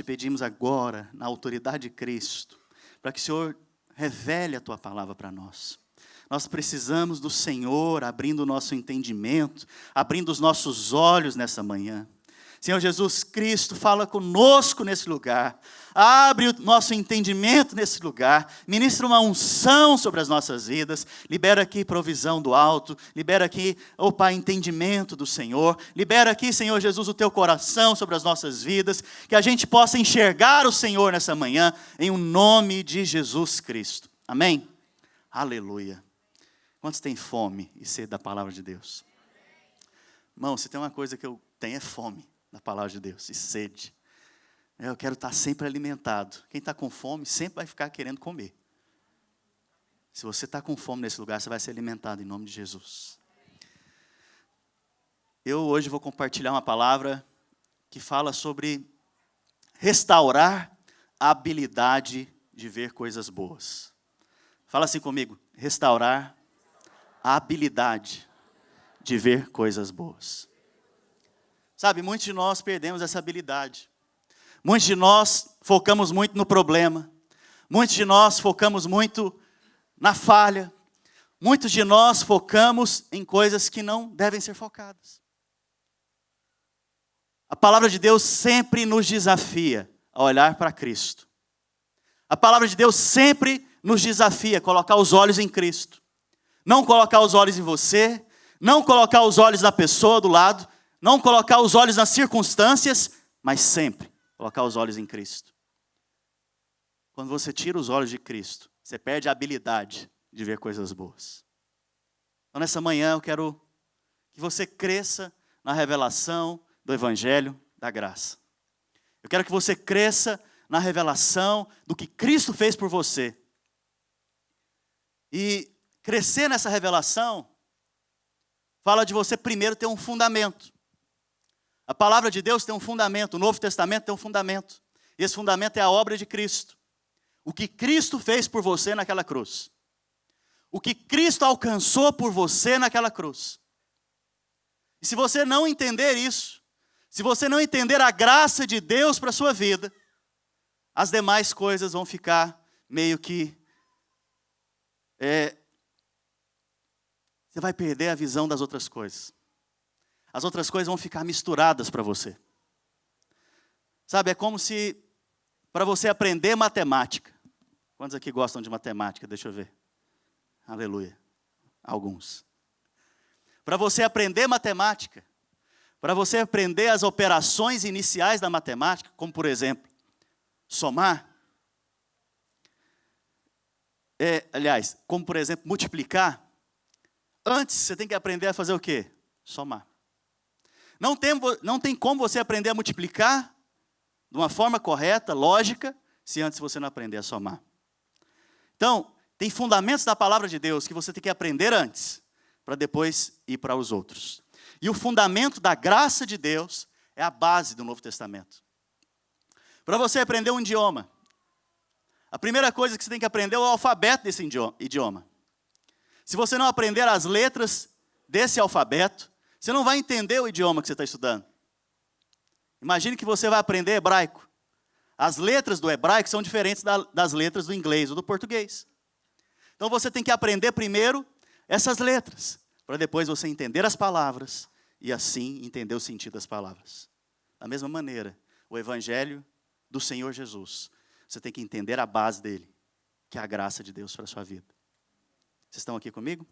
Te pedimos agora, na autoridade de Cristo, para que o Senhor revele a Tua palavra para nós. Nós precisamos do Senhor abrindo o nosso entendimento, abrindo os nossos olhos nessa manhã. Senhor Jesus Cristo, fala conosco nesse lugar. Abre o nosso entendimento nesse lugar. Ministra uma unção sobre as nossas vidas. Libera aqui provisão do alto. Libera aqui, ó Pai, entendimento do Senhor. Libera aqui, Senhor Jesus, o Teu coração sobre as nossas vidas. Que a gente possa enxergar o Senhor nessa manhã, em o nome de Jesus Cristo. Amém? Aleluia. Quantos têm fome e sede da palavra de Deus? Irmão, se tem uma coisa que eu tenho é fome da palavra de Deus e sede. Eu quero estar sempre alimentado. Quem está com fome sempre vai ficar querendo comer. Se você está com fome nesse lugar, você vai ser alimentado em nome de Jesus. Eu hoje vou compartilhar uma palavra que fala sobre restaurar a habilidade de ver coisas boas. Fala assim comigo, restaurar a habilidade de ver coisas boas. Sabe, muitos de nós perdemos essa habilidade. Muitos de nós focamos muito no problema. Muitos de nós focamos muito na falha. Muitos de nós focamos em coisas que não devem ser focadas. A palavra de Deus sempre nos desafia a olhar para Cristo. A palavra de Deus sempre nos desafia a colocar os olhos em Cristo. Não colocar os olhos em você, não colocar os olhos na pessoa do lado, não colocar os olhos nas circunstâncias, mas sempre colocar os olhos em Cristo. Quando você tira os olhos de Cristo, você perde a habilidade de ver coisas boas. Então, nessa manhã, eu quero que você cresça na revelação do Evangelho da graça. Eu quero que você cresça na revelação do que Cristo fez por você. E crescer nessa revelação fala de você primeiro ter um fundamento. A palavra de Deus tem um fundamento, o Novo Testamento tem um fundamento. E esse fundamento é a obra de Cristo. O que Cristo fez por você naquela cruz. O que Cristo alcançou por você naquela cruz. E se você não entender isso, se você não entender a graça de Deus para a sua vida, as demais coisas vão ficar meio que... você vai perder a visão das outras coisas. As outras coisas vão ficar misturadas para você. Sabe, é como se, para você aprender matemática. Quantos aqui gostam de matemática? Deixa eu ver. Aleluia. Alguns. Para você aprender matemática, para você aprender as operações iniciais da matemática, como por exemplo, somar. Aliás, como por exemplo, multiplicar. Antes, você tem que aprender a fazer o quê? Somar. Não tem como você aprender a multiplicar de uma forma correta, lógica, se antes você não aprender a somar. Então, tem fundamentos da palavra de Deus que você tem que aprender antes, para depois ir para os outros. E o fundamento da graça de Deus é a base do Novo Testamento. Para você aprender um idioma, a primeira coisa que você tem que aprender é o alfabeto desse idioma. Se você não aprender as letras desse alfabeto, você não vai entender o idioma que você está estudando. Imagine que você vai aprender hebraico. As letras do hebraico são diferentes das letras do inglês ou do português. Então você tem que aprender primeiro essas letras, para depois você entender as palavras e assim entender o sentido das palavras. Da mesma maneira, o Evangelho do Senhor Jesus, você tem que entender a base dele, que é a graça de Deus para a sua vida. Vocês estão aqui comigo?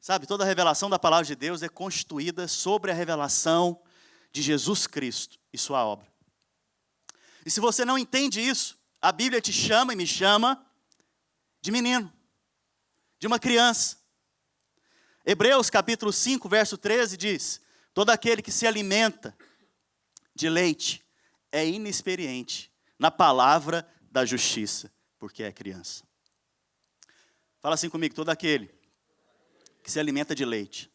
Sabe, toda a revelação da palavra de Deus é constituída sobre a revelação de Jesus Cristo e sua obra. E se você não entende isso, a Bíblia te chama e me chama de menino, de uma criança. Hebreus capítulo 5, verso 13 diz: todo aquele que se alimenta de leite é inexperiente na palavra da justiça, porque é criança. Fala assim comigo, todo aquele que se alimenta de leite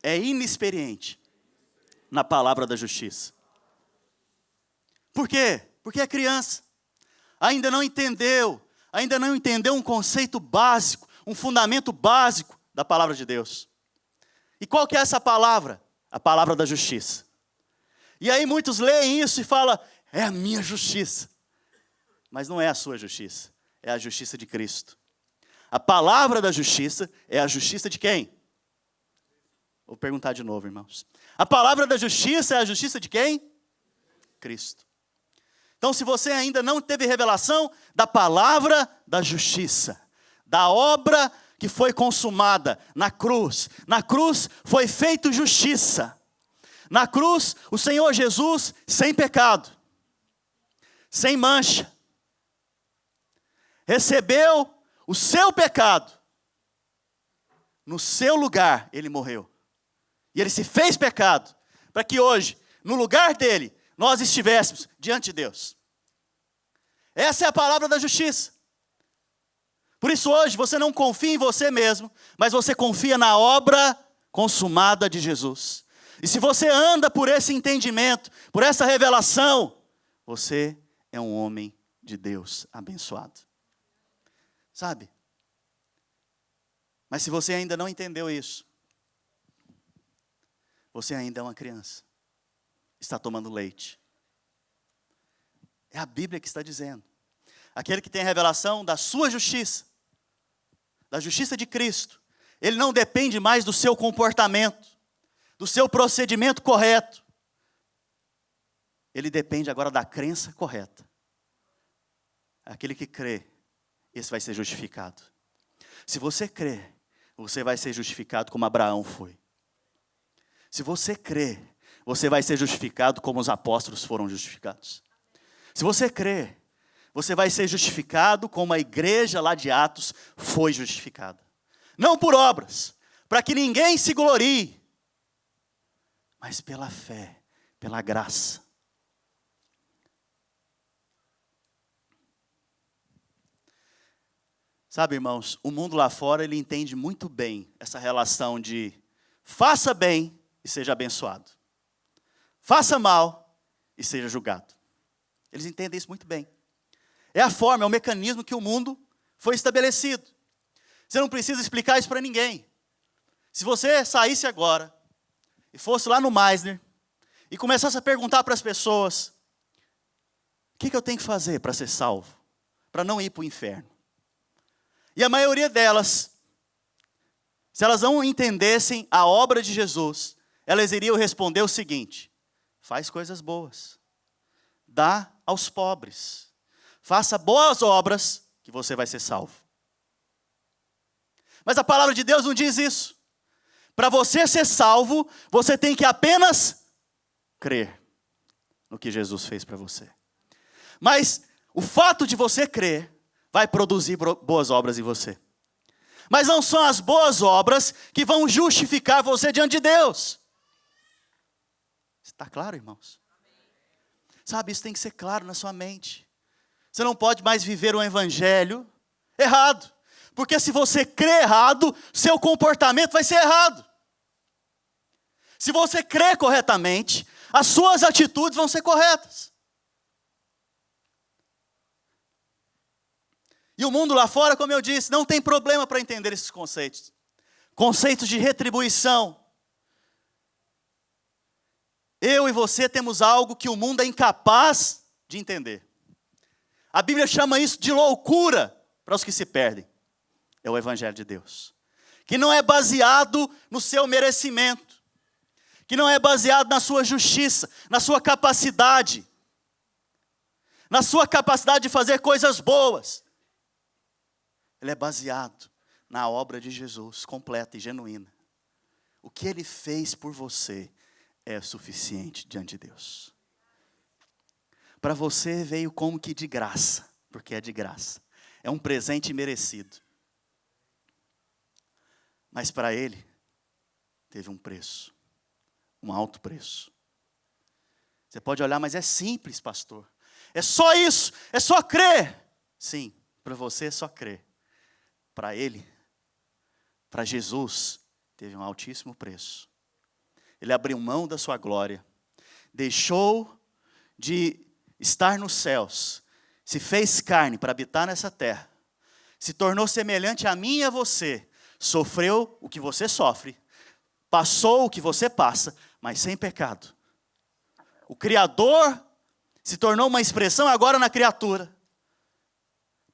é inexperiente na palavra da justiça. Por quê? Porque é criança. Ainda não entendeu um conceito básico, um fundamento básico da palavra de Deus. E qual que é essa palavra? A palavra da justiça. E aí muitos leem isso e falam, é a minha justiça. Mas não é a sua justiça, é a justiça de Cristo. A palavra da justiça é a justiça de quem? Vou perguntar de novo, irmãos. A palavra da justiça é a justiça de quem? Cristo. Então, se você ainda não teve revelação da palavra da justiça, da obra que foi consumada na cruz foi feito justiça. Na cruz, o Senhor Jesus, sem pecado, sem mancha, recebeu o seu pecado. No seu lugar, ele morreu. E ele se fez pecado, para que hoje, no lugar dele, nós estivéssemos diante de Deus. Essa é a palavra da justiça. Por isso hoje, você não confia em você mesmo, mas você confia na obra consumada de Jesus. E se você anda por esse entendimento, por essa revelação, você é um homem de Deus abençoado. Sabe? Mas se você ainda não entendeu isso, você ainda é uma criança. Está tomando leite. É a Bíblia que está dizendo. Aquele que tem a revelação da sua justiça, da justiça de Cristo, ele não depende mais do seu comportamento, do seu procedimento correto. Ele depende agora da crença correta. Aquele que crê, esse vai ser justificado. Se você crê, você vai ser justificado como Abraão foi. Se você crê, você vai ser justificado como os apóstolos foram justificados. Se você crê, você vai ser justificado como a igreja lá de Atos foi justificada. Não por obras, para que ninguém se glorie, mas pela fé, pela graça. Sabe, irmãos, o mundo lá fora, ele entende muito bem essa relação de faça bem e seja abençoado. Faça mal e seja julgado. Eles entendem isso muito bem. É a forma, é o mecanismo que o mundo foi estabelecido. Você não precisa explicar isso para ninguém. Se você saísse agora e fosse lá no Meisner e começasse a perguntar para as pessoas: o que eu tenho que fazer para ser salvo? Para não ir para o inferno? E a maioria delas, se elas não entendessem a obra de Jesus, elas iriam responder o seguinte: faz coisas boas, dá aos pobres, faça boas obras que você vai ser salvo. Mas a palavra de Deus não diz isso. Para você ser salvo, você tem que apenas crer no que Jesus fez para você. Mas o fato de você crer vai produzir boas obras em você. Mas não são as boas obras que vão justificar você diante de Deus. Está claro, irmãos? Sabe, isso tem que ser claro na sua mente. Você não pode mais viver um evangelho errado. Porque se você crê errado, seu comportamento vai ser errado. Se você crê corretamente, as suas atitudes vão ser corretas. E o mundo lá fora, como eu disse, não tem problema para entender esses conceitos. Conceitos de retribuição. Eu e você temos algo que o mundo é incapaz de entender. A Bíblia chama isso de loucura para os que se perdem. É o Evangelho de Deus. Que não é baseado no seu merecimento. Que não é baseado na sua justiça, na sua capacidade. Na sua capacidade de fazer coisas boas. Ele é baseado na obra de Jesus, completa e genuína. O que Ele fez por você é suficiente diante de Deus. Para você veio como que de graça, porque é de graça. É um presente merecido. Mas para Ele, teve um preço, um alto preço. Você pode olhar, mas é simples, pastor. É só isso, é só crer. Sim, para você é só crer. Para Ele, para Jesus, teve um altíssimo preço. Ele abriu mão da sua glória, deixou de estar nos céus, se fez carne para habitar nessa terra, se tornou semelhante a mim e a você, sofreu o que você sofre, passou o que você passa, mas sem pecado. O Criador se tornou uma expressão agora na criatura,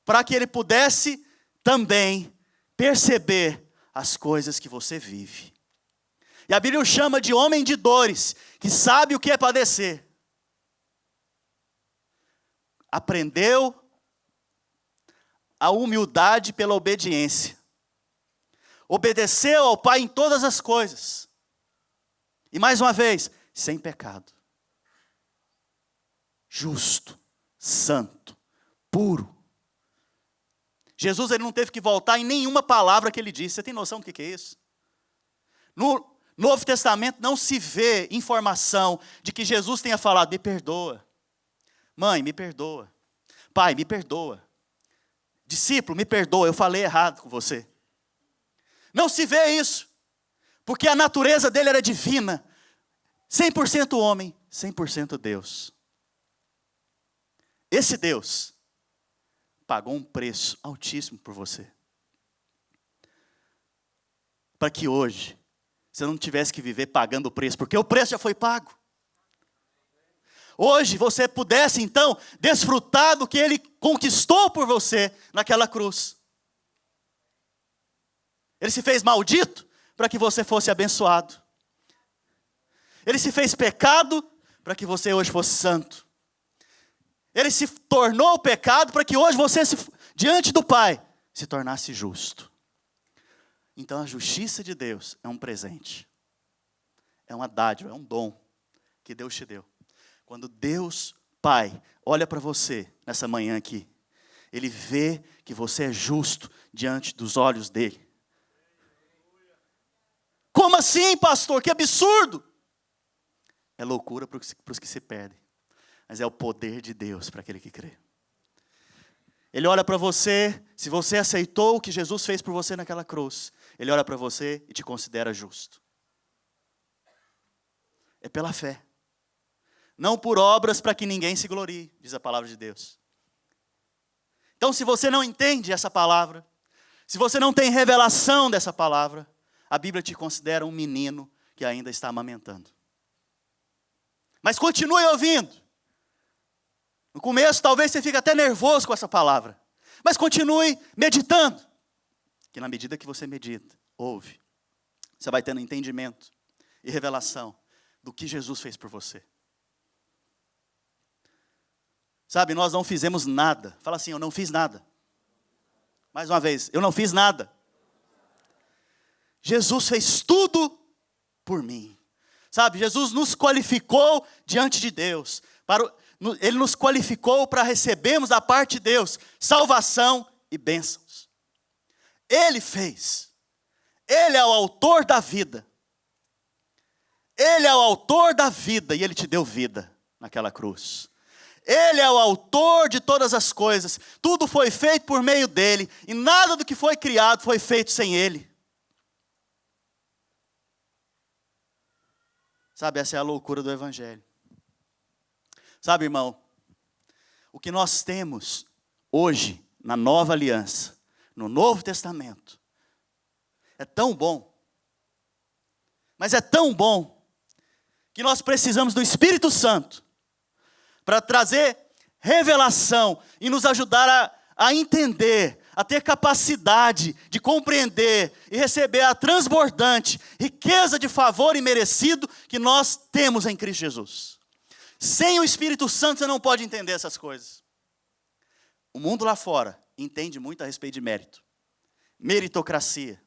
para que ele pudesse também perceber as coisas que você vive. E a Bíblia o chama de homem de dores, que sabe o que é padecer. Aprendeu a humildade pela obediência. Obedeceu ao Pai em todas as coisas. E mais uma vez, sem pecado. Justo, santo, puro. Jesus ele não teve que voltar em nenhuma palavra que ele disse. Você tem noção do que é isso? No Novo Testamento não se vê informação de que Jesus tenha falado, me perdoa. Mãe, me perdoa. Pai, me perdoa. Discípulo, me perdoa, eu falei errado com você. Não se vê isso, porque a natureza dele era divina. 100% homem, 100% Deus. Esse Deus pagou um preço altíssimo por você. Para que hoje você não tivesse que viver pagando o preço, porque o preço já foi pago. Hoje você pudesse então desfrutar do que ele conquistou por você naquela cruz. Ele se fez maldito para que você fosse abençoado. Ele se fez pecado para que você hoje fosse santo. Ele se tornou pecado para que hoje você, diante do Pai, se tornasse justo. Então a justiça de Deus é um presente. É uma dádiva, é um dom que Deus te deu. Quando Deus, Pai, olha para você nessa manhã aqui, Ele vê que você é justo diante dos olhos dEle. Como assim, pastor? Que absurdo! É loucura para os que se perdem. Mas é o poder de Deus para aquele que crê. Ele olha para você, se você aceitou o que Jesus fez por você naquela cruz, Ele olha para você e te considera justo. É pela fé. Não por obras para que ninguém se glorie, diz a palavra de Deus. Então, se você não entende essa palavra, se você não tem revelação dessa palavra, a Bíblia te considera um menino que ainda está amamentando. Mas continue ouvindo. No começo, talvez você fique até nervoso com essa palavra. Mas continue meditando. Que na medida que você medita, ouve, você vai tendo entendimento e revelação do que Jesus fez por você. Sabe, nós não fizemos nada. Fala assim, eu não fiz nada. Mais uma vez, eu não fiz nada. Jesus fez tudo por mim. Sabe, Jesus nos qualificou diante de Deus. Ele nos qualificou para recebermos da parte de Deus salvação e bênçãos. Ele fez. Ele é o autor da vida. Ele é o autor da vida e Ele te deu vida naquela cruz. Ele é o autor de todas as coisas. Tudo foi feito por meio dEle e nada do que foi criado foi feito sem Ele. Sabe, essa é a loucura do Evangelho. Sabe, irmão, o que nós temos hoje na nova aliança, no Novo Testamento, é tão bom, mas é tão bom, que nós precisamos do Espírito Santo para trazer revelação e nos ajudar a entender, a ter capacidade de compreender e receber a transbordante riqueza de favor imerecido que nós temos em Cristo Jesus. Sem o Espírito Santo você não pode entender essas coisas. O mundo lá fora entende muito a respeito de mérito, meritocracia.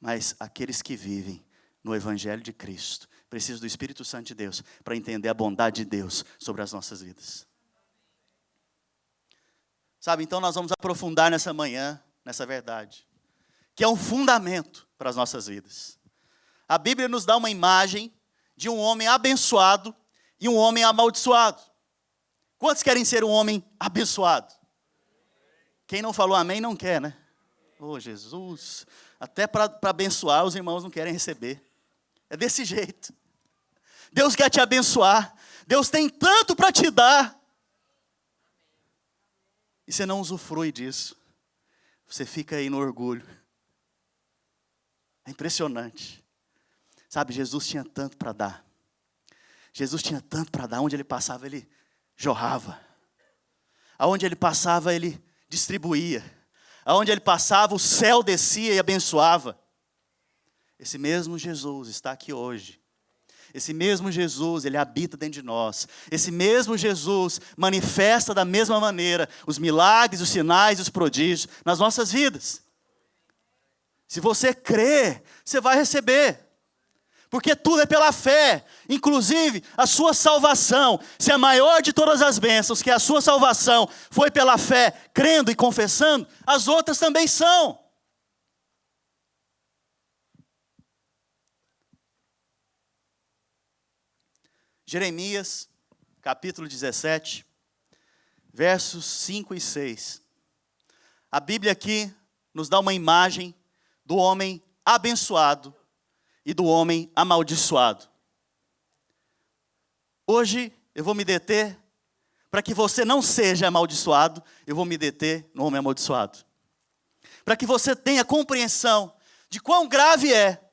Mas aqueles que vivem no Evangelho de Cristo precisam do Espírito Santo de Deus para entender a bondade de Deus sobre as nossas vidas. Sabe, então nós vamos aprofundar nessa manhã, nessa verdade, que é um fundamento para as nossas vidas. A Bíblia nos dá uma imagem de um homem abençoado e um homem amaldiçoado. Quantos querem ser um homem abençoado? Quem não falou amém não quer, né? Oh, Jesus, até para abençoar os irmãos não querem receber. É desse jeito. Deus quer te abençoar. Deus tem tanto para te dar. E você não usufrui disso. Você fica aí no orgulho. É impressionante. Sabe, Jesus tinha tanto para dar. Jesus tinha tanto para dar, onde ele passava, ele jorrava. Aonde ele passava, ele distribuía. Aonde ele passava, o céu descia e abençoava. Esse mesmo Jesus está aqui hoje. Esse mesmo Jesus, ele habita dentro de nós. Esse mesmo Jesus manifesta da mesma maneira os milagres, os sinais, os prodígios nas nossas vidas. Se você crê, você vai receber. Porque tudo é pela fé. Inclusive, a sua salvação. Se a maior de todas as bênçãos, que é a sua salvação, foi pela fé, crendo e confessando, as outras também são. Jeremias, capítulo 17, versos 5 e 6. A Bíblia aqui nos dá uma imagem do homem abençoado e do homem amaldiçoado. Hoje eu vou me deter, para que você não seja amaldiçoado, eu vou me deter no homem amaldiçoado. Para que você tenha compreensão de quão grave é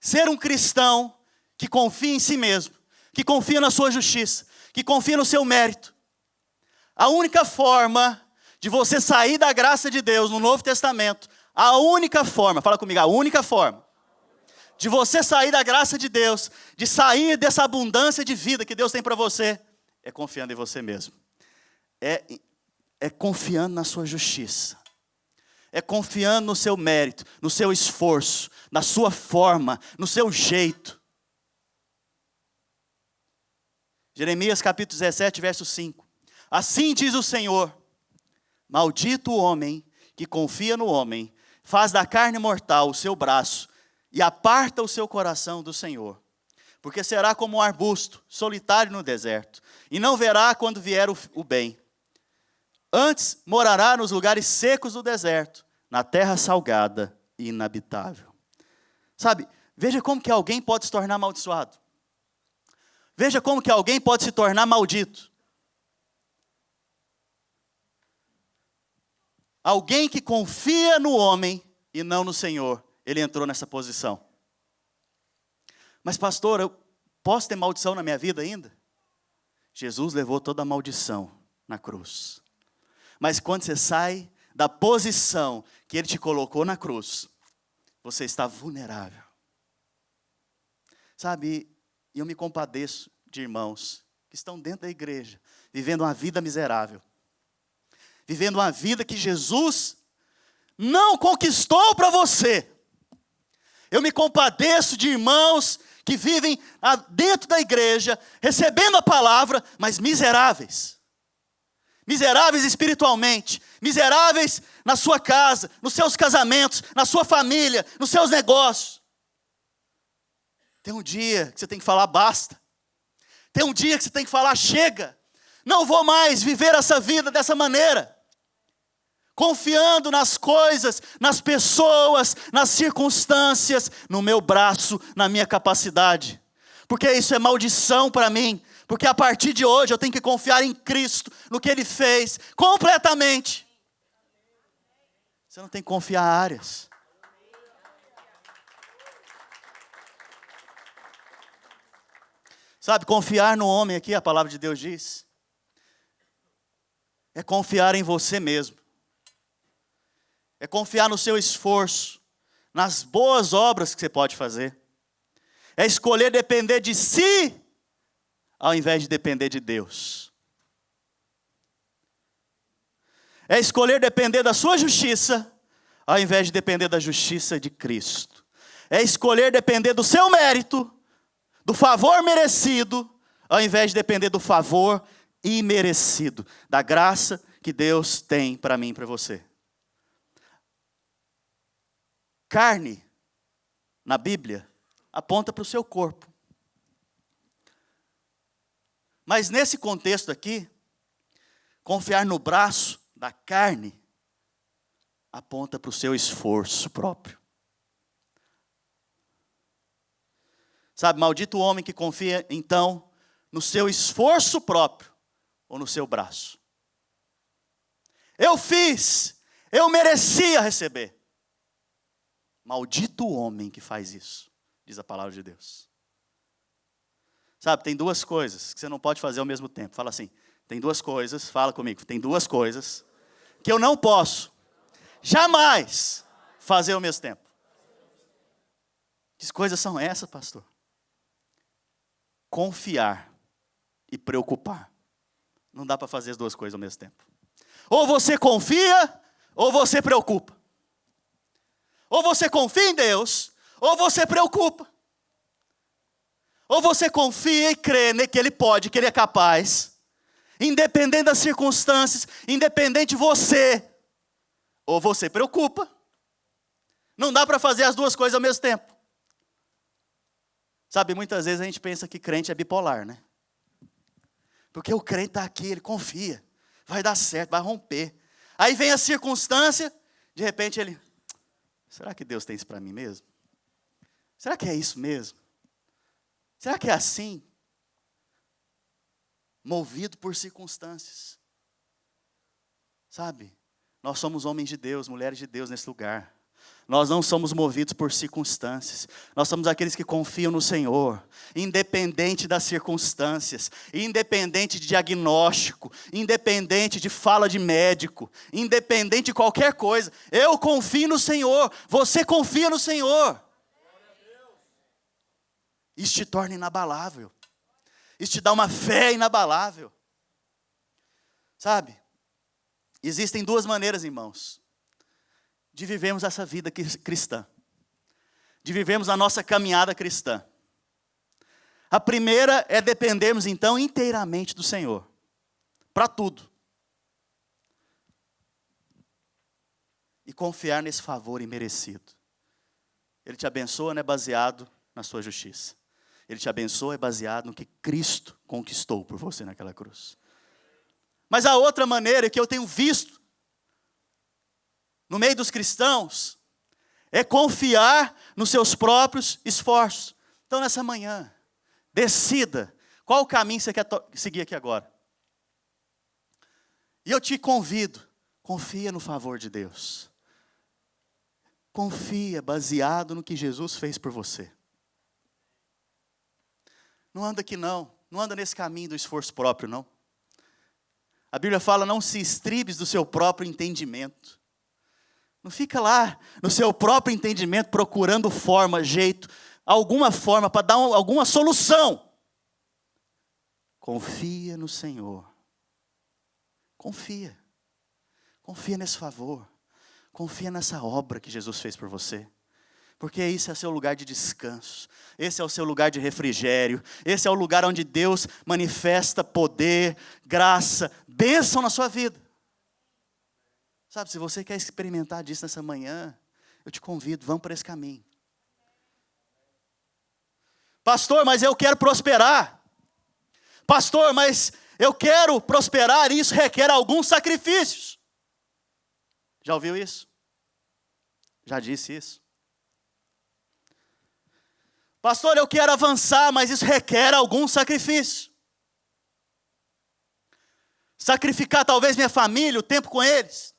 ser um cristão que confia em si mesmo, que confia na sua justiça, que confia no seu mérito. A única forma de você sair da graça de Deus no Novo Testamento, a única forma, fala comigo, a única forma de você sair da graça de Deus, de sair dessa abundância de vida que Deus tem para você, é confiando em você mesmo. É confiando na sua justiça. É confiando no seu mérito, no seu esforço, na sua forma, no seu jeito. Jeremias capítulo 17, verso 5. Assim diz o Senhor: maldito o homem que confia no homem, faz da carne mortal o seu braço e aparta o seu coração do Senhor. Porque será como um arbusto solitário no deserto, e não verá quando vier o bem. Antes morará nos lugares secos do deserto, na terra salgada e inabitável. Sabe, veja como que alguém pode se tornar amaldiçoado. Veja como que alguém pode se tornar maldito. Alguém que confia no homem e não no Senhor, ele entrou nessa posição. Mas pastor, eu posso ter maldição na minha vida ainda? Jesus levou toda a maldição na cruz. Mas quando você sai da posição que ele te colocou na cruz, você está vulnerável. Sabe, e eu me compadeço de irmãos que estão dentro da igreja, vivendo uma vida miserável. Vivendo uma vida que Jesus não conquistou para você. Eu me compadeço de irmãos que vivem dentro da igreja, recebendo a palavra, mas miseráveis. Miseráveis espiritualmente, miseráveis na sua casa, nos seus casamentos, na sua família, nos seus negócios. Tem um dia que você tem que falar basta. Tem um dia que você tem que falar chega. Não vou mais viver essa vida dessa maneira. Confiando nas coisas, nas pessoas, nas circunstâncias, no meu braço, na minha capacidade. Porque isso é maldição para mim. Porque a partir de hoje eu tenho que confiar em Cristo, no que Ele fez, completamente. Você não tem que confiar em áreas. Sabe, confiar no homem aqui, a palavra de Deus diz, é confiar em você mesmo. É confiar no seu esforço, nas boas obras que você pode fazer. É escolher depender de si, ao invés de depender de Deus. É escolher depender da sua justiça, ao invés de depender da justiça de Cristo. É escolher depender do seu mérito, do favor merecido, ao invés de depender do favor imerecido, da graça que Deus tem para mim e para você. Carne, na Bíblia, aponta para o seu corpo. Mas nesse contexto aqui, confiar no braço da carne aponta para o seu esforço próprio. Sabe, maldito o homem que confia, então, no seu esforço próprio ou no seu braço. Eu fiz, eu merecia receber. Maldito o homem que faz isso, diz a palavra de Deus. Sabe, tem duas coisas que você não pode fazer ao mesmo tempo. Fala assim, tem duas coisas, fala comigo, tem duas coisas que eu não posso jamais fazer ao mesmo tempo. Que coisas são essas, pastor? Confiar e preocupar. Não dá para fazer as duas coisas ao mesmo tempo. Ou você confia, ou você preocupa. Ou você confia em Deus, ou você preocupa. Ou você confia e crê que Ele pode, que Ele é capaz, independente das circunstâncias, independente de você, ou você preocupa. Não dá para fazer as duas coisas ao mesmo tempo. Sabe, muitas vezes a gente pensa que crente é bipolar, né? Porque o crente está aqui, ele confia, vai dar certo, vai romper. Aí vem a circunstância, de repente ele, será que Deus tem isso para mim mesmo? Será que é isso mesmo? Será que é assim? Movido por circunstâncias. Sabe? Nós somos homens de Deus, mulheres de Deus nesse lugar. Nós não somos movidos por circunstâncias. Nós somos aqueles que confiam no Senhor, independente das circunstâncias, independente de diagnóstico, independente de fala de médico, independente de qualquer coisa. Eu confio no Senhor, você confia no Senhor. Isso te torna inabalável. Isso te dá uma fé inabalável. Sabe? Existem duas maneiras, irmãos, de vivermos essa vida cristã. De vivermos a nossa caminhada cristã. A primeira é dependermos, então, inteiramente do Senhor. Para tudo. E confiar nesse favor imerecido. Ele te abençoa, não é baseado na sua justiça. Ele te abençoa, é baseado no que Cristo conquistou por você naquela cruz. Mas a outra maneira que eu tenho visto no meio dos cristãos é confiar nos seus próprios esforços. Então, nessa manhã, decida qual o caminho você quer seguir aqui agora. E eu te convido, confia no favor de Deus. Confia baseado no que Jesus fez por você. Não anda aqui não anda nesse caminho do esforço próprio não. A Bíblia fala, não se estribes do seu próprio entendimento. Não fica lá no seu próprio entendimento procurando forma, jeito, alguma forma para dar alguma solução. Confia no Senhor. Confia. Confia nesse favor. Confia nessa obra que Jesus fez por você. Porque esse é o seu lugar de descanso. Esse é o seu lugar de refrigério. Esse é o lugar onde Deus manifesta poder, graça, bênção na sua vida. Sabe, se você quer experimentar disso nessa manhã, eu te convido, vamos para esse caminho. Pastor, mas eu quero prosperar. Pastor, mas eu quero prosperar e isso requer alguns sacrifícios. Já ouviu isso? Já disse isso? Pastor, eu quero avançar, mas isso requer algum sacrifício. Sacrificar talvez minha família, o tempo com eles,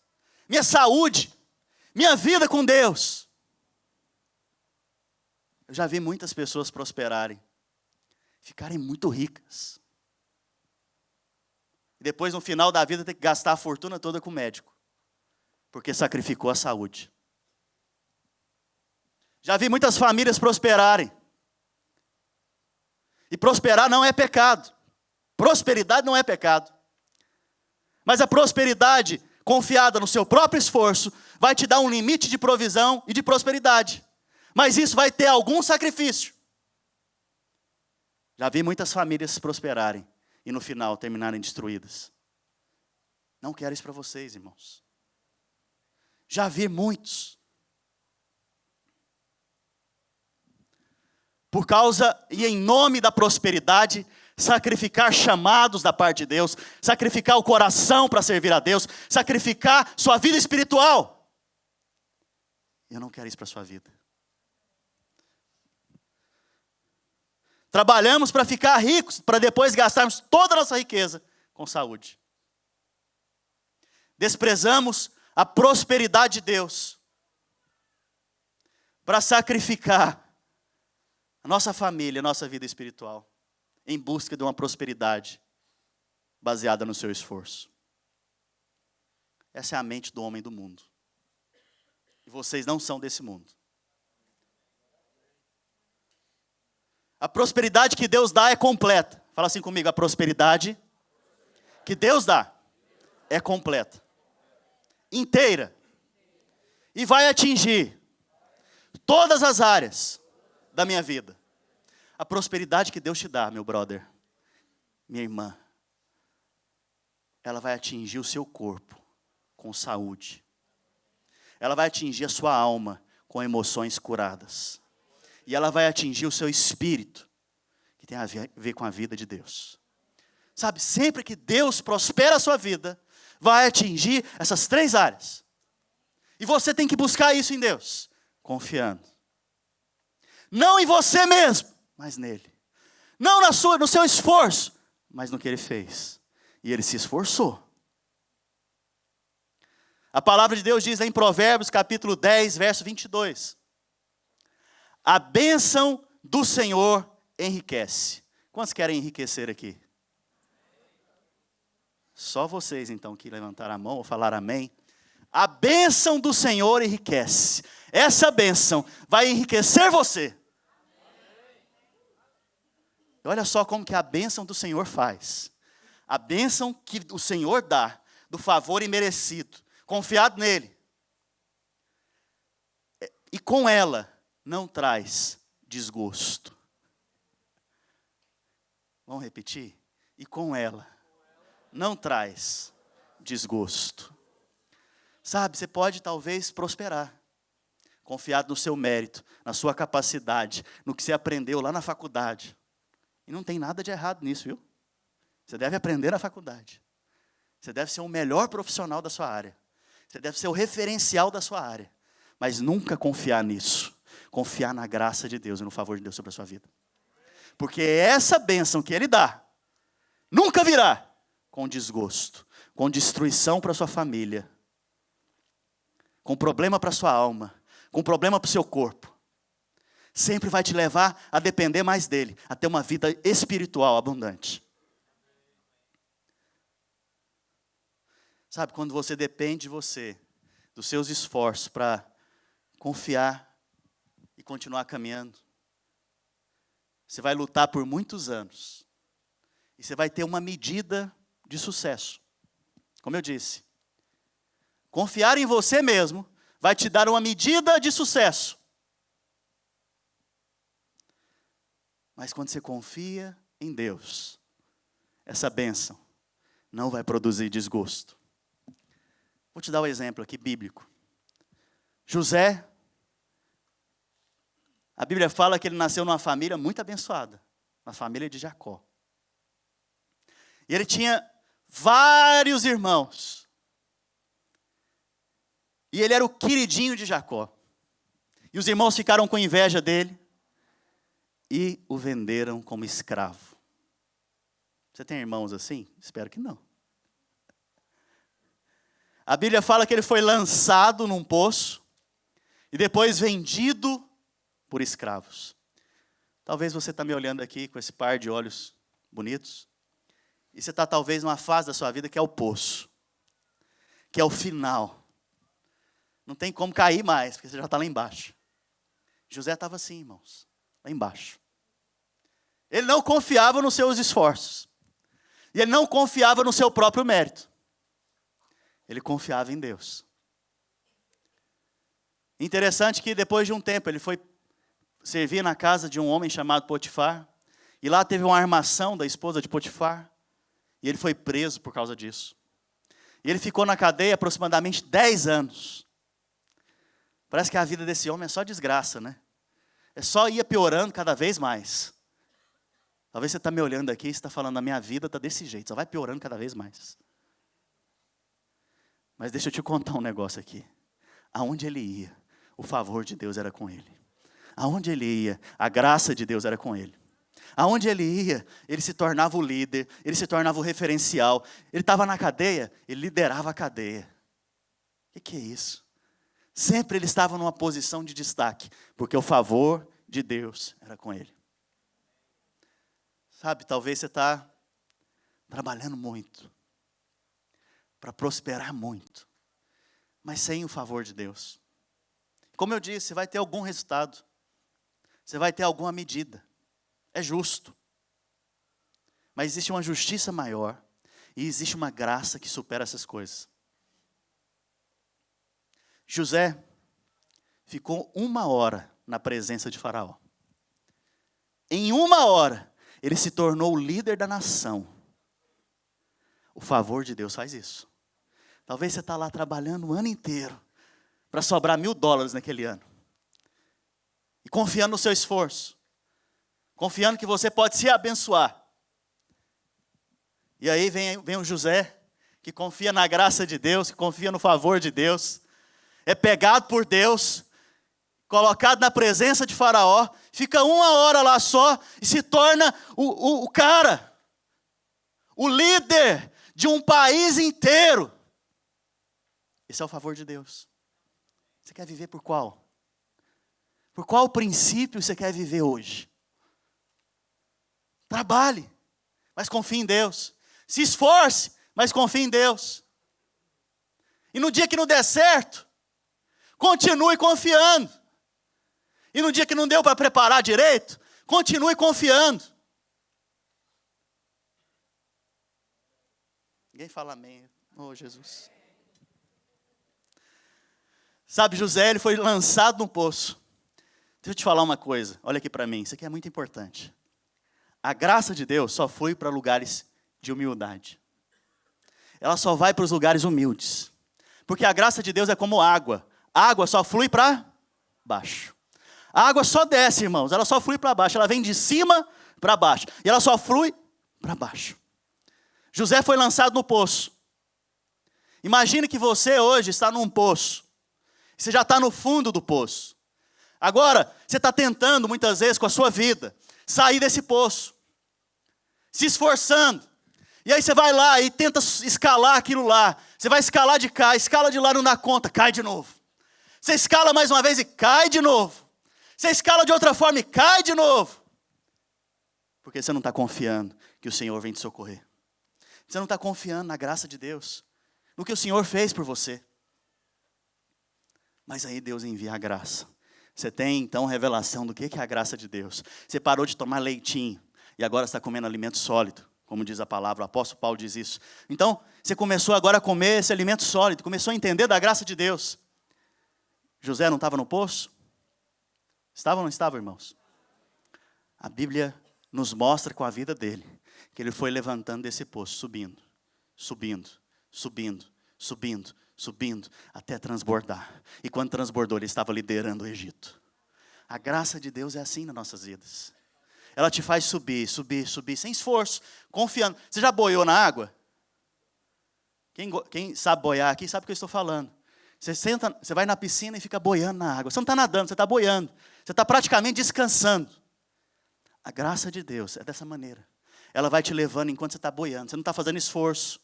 minha saúde, minha vida com Deus. Eu já vi muitas pessoas prosperarem, ficarem muito ricas. E depois, no final da vida, ter que gastar a fortuna toda com o médico, porque sacrificou a saúde. Já vi muitas famílias prosperarem. E prosperar não é pecado. Prosperidade não é pecado. Mas a prosperidade confiada no seu próprio esforço vai te dar um limite de provisão e de prosperidade. Mas isso vai ter algum sacrifício. Já vi muitas famílias prosperarem e no final terminarem destruídas. Não quero isso para vocês, irmãos. Já vi muitos. Por causa e em nome da prosperidade, sacrificar chamados da parte de Deus, sacrificar o coração para servir a Deus, sacrificar sua vida espiritual. Eu não quero isso para a sua vida. Trabalhamos para ficar ricos, para depois gastarmos toda a nossa riqueza com saúde. Desprezamos a prosperidade de Deus para sacrificar a nossa família, a nossa vida espiritual. em busca de uma prosperidade baseada no seu esforço. Essa é a mente do homem do mundo. E vocês não são desse mundo. A prosperidade que Deus dá é completa. Fala assim comigo, a prosperidade que Deus dá é completa, inteira, e vai atingir todas as áreas da minha vida. A prosperidade que Deus te dá, meu brother, minha irmã, ela vai atingir o seu corpo com saúde. Ela vai atingir a sua alma com emoções curadas. E ela vai atingir o seu espírito, que tem a ver com a vida de Deus. Sabe, sempre que Deus prospera a sua vida, vai atingir essas 3 áreas. E você tem que buscar isso em Deus, confiando. Não em você mesmo, mas nele. Não no seu esforço, mas no que ele fez. E ele se esforçou. A palavra de Deus diz em Provérbios capítulo 10, verso 22. A bênção do Senhor enriquece. Quantos querem enriquecer aqui? Só vocês então que levantaram a mão ou falaram amém. A bênção do Senhor enriquece. Essa bênção vai enriquecer você. E olha só como que a bênção do Senhor faz. A bênção que o Senhor dá, do favor imerecido, confiado nele. E com ela não traz desgosto. Vamos repetir? E com ela não traz desgosto. Sabe, você pode talvez prosperar, confiado no seu mérito, na sua capacidade, no que você aprendeu lá na faculdade. E não tem nada de errado nisso, viu? Você deve aprender na faculdade. Você deve ser o melhor profissional da sua área. Você deve ser o referencial da sua área. Mas nunca confiar nisso. Confiar na graça de Deus e no favor de Deus sobre a sua vida. Porque essa bênção que Ele dá, nunca virá com desgosto, com destruição para a sua família, com problema para a sua alma, com problema para o seu corpo. Sempre vai te levar a depender mais dEle, a ter uma vida espiritual abundante. Sabe, quando você depende de você, dos seus esforços para confiar e continuar caminhando, você vai lutar por muitos anos. E você vai ter uma medida de sucesso. Como eu disse, confiar em você mesmo vai te dar uma medida de sucesso. Mas quando você confia em Deus, essa bênção não vai produzir desgosto. Vou te dar um exemplo aqui bíblico. José, a Bíblia fala que ele nasceu numa família muito abençoada, na família de Jacó. E ele tinha vários irmãos. E ele era o queridinho de Jacó. E os irmãos ficaram com inveja dele e o venderam como escravo. Você tem irmãos assim? Espero que não. A Bíblia fala que ele foi lançado num poço e depois vendido por escravos. Talvez você está me olhando aqui com esse par de olhos bonitos e você está talvez numa fase da sua vida que é o poço, que é o final. Não tem como cair mais, porque você já está lá embaixo. José estava assim, irmãos, lá embaixo. Ele não confiava nos seus esforços. E ele não confiava no seu próprio mérito. Ele confiava em Deus. Interessante que depois de um tempo ele foi servir na casa de um homem chamado Potifar. E lá teve uma armação da esposa de Potifar. E ele foi preso por causa disso. E ele ficou na cadeia aproximadamente 10 anos. Parece que a vida desse homem é só desgraça, né? É só ia piorando cada vez mais. Talvez você está me olhando aqui e está falando, a minha vida está desse jeito, só vai piorando cada vez mais. Mas deixa eu te contar um negócio aqui. Aonde ele ia, o favor de Deus era com ele. Aonde ele ia, a graça de Deus era com ele. Aonde ele ia, ele se tornava o líder, ele se tornava o referencial. Ele estava na cadeia, ele liderava a cadeia. O que é isso? Sempre ele estava numa posição de destaque, porque o favor de Deus era com ele. Sabe, talvez você está trabalhando muito, para prosperar muito, mas sem o favor de Deus. Como eu disse, você vai ter algum resultado, você vai ter alguma medida, é justo. Mas existe uma justiça maior, e existe uma graça que supera essas coisas. José ficou 1 hora na presença de Faraó. Em 1 hora, ele se tornou o líder da nação. O favor de Deus faz isso. Talvez você está lá trabalhando o ano inteiro, para sobrar $1.000 naquele ano. E confiando no seu esforço. Confiando que você pode se abençoar. E aí vem o José, que confia na graça de Deus, que confia no favor de Deus. É pegado por Deus, colocado na presença de Faraó, fica 1 hora lá só e se torna o cara, o líder de um país inteiro. Esse é o favor de Deus. Você quer viver por qual? Por qual princípio você quer viver hoje? Trabalhe, mas confie em Deus. Se esforce, mas confie em Deus. E no dia que não der certo, continue confiando. E no dia que não deu para preparar direito, continue confiando. Ninguém fala amém. Oh, Jesus. Sabe, José, ele foi lançado no poço. Deixa eu te falar uma coisa. Olha aqui para mim, isso aqui é muito importante. A graça de Deus só foi para lugares de humildade. Ela só vai para os lugares humildes. Porque a graça de Deus é como água. A água só flui para baixo. A água só desce, irmãos. Ela só flui para baixo. Ela vem de cima para baixo. E ela só flui para baixo. José foi lançado no poço. Imagine que você hoje está num poço. Você já está no fundo do poço. Agora, você está tentando, muitas vezes, com a sua vida, sair desse poço. Se esforçando. E aí você vai lá e tenta escalar aquilo lá. Você vai escalar de cá, escala de lá, não dá conta, cai de novo. Você escala mais uma vez e cai de novo. Você escala de outra forma e cai de novo. Porque você não está confiando que o Senhor vem te socorrer. Você não está confiando na graça de Deus, no que o Senhor fez por você. Mas aí Deus envia a graça. Você tem então revelação do que é a graça de Deus. Você parou de tomar leitinho e agora está comendo alimento sólido, como diz a palavra, o apóstolo Paulo diz isso. Então, você começou agora a comer esse alimento sólido, começou a entender da graça de Deus. José não estava no poço? Estava ou não estava, irmãos? A Bíblia nos mostra com a vida dele, que ele foi levantando desse poço, subindo, subindo, subindo, subindo, subindo, até transbordar. E quando transbordou, ele estava liderando o Egito. A graça de Deus é assim nas nossas vidas. Ela te faz subir, subir, subir, sem esforço, confiando. Você já boiou na água? Quem sabe boiar aqui sabe o que eu estou falando. Você vai na piscina e fica boiando na água. Você não está nadando, você está boiando. Você está praticamente descansando. A graça de Deus é dessa maneira. Ela vai te levando enquanto você está boiando. Você não está fazendo esforço.